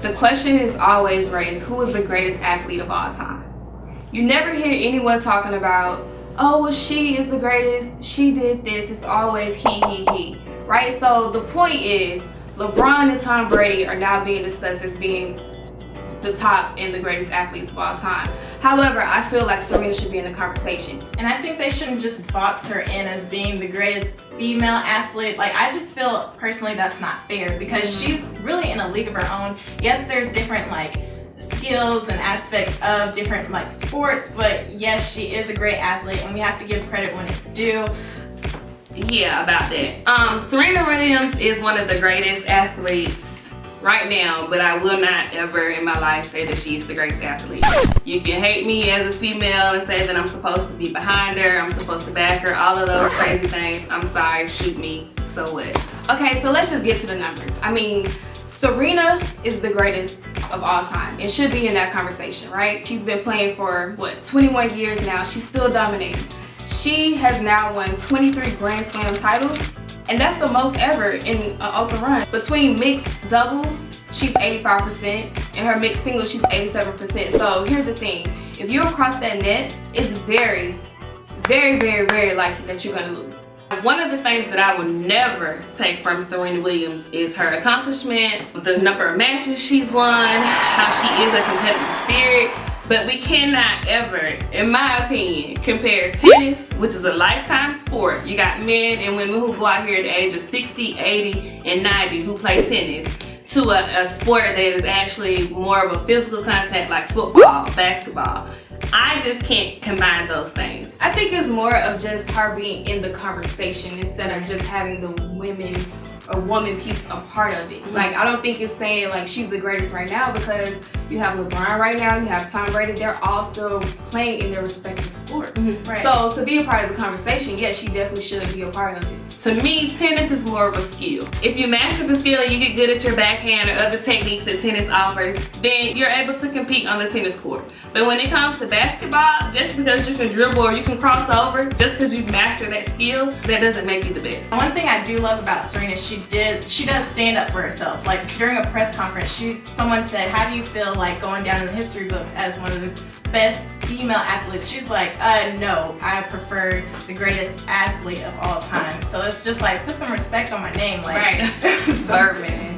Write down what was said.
The question is always raised, who is the greatest athlete of all time? You never hear anyone talking about, oh, well, she is the greatest, she did this. It's always he, right? So the point is, LeBron and Tom Brady are now being discussed as being the top and the greatest athletes of all time. However, I feel like Serena should be in the conversation. And I think they shouldn't just box her in as being the greatest female athlete. Like, I just feel personally that's not fair, because she's really in a league of her own. Yes, there's different like skills and aspects of different like sports, but yes, she is a great athlete and we have to give credit when it's due. Yeah, about that. Serena Williams is one of the greatest athletes right now, but I will not ever in my life say that she is the greatest athlete. You can hate me as a female and say that I'm supposed to be behind her, I'm supposed to back her, all of those crazy things. I'm sorry, shoot me, so what? Okay, so let's just get to the numbers. I mean, Serena is the greatest of all time. It should be in that conversation, right? She's been playing for, 21 years now. She's still dominating. She has now won 23 Grand Slam titles, and that's the most ever in an open run. Between mixed doubles, she's 85%, and her mixed singles, she's 87%. So here's the thing, if you cross that net, it's very, very, very, very likely that you're gonna lose. One of the things that I will never take from Serena Williams is her accomplishments, the number of matches she's won, how she is a competitive spirit. But we cannot ever, in my opinion, compare tennis, which is a lifetime sport. You got men and women who go out here at the age of 60, 80, and 90 who play tennis, to a sport that is actually more of a physical contact like football, basketball. I just can't combine those things. I think it's more of just her being in the conversation instead of just having the woman piece a part of it. Like, I don't think it's saying like she's the greatest right now, because you have LeBron right now, you have Tom Brady, they're all still playing in their respective sport. Right. So to be a part of the conversation, yes, she definitely should be a part of it. To me, tennis is more of a skill. If you master the skill and you get good at your backhand or other techniques that tennis offers, then you're able to compete on the tennis court. But when it comes to basketball, just because you can dribble or you can cross over, just because you've mastered that skill, that doesn't make you the best. One thing I do love about Serena, she does stand up for herself. Like, during a press conference, someone said, how do you feel like going down in the history books as one of the best female athletes? She's like, no, I prefer the greatest athlete of all time. So it's just like, put some respect on my name. Like, right. Birdman.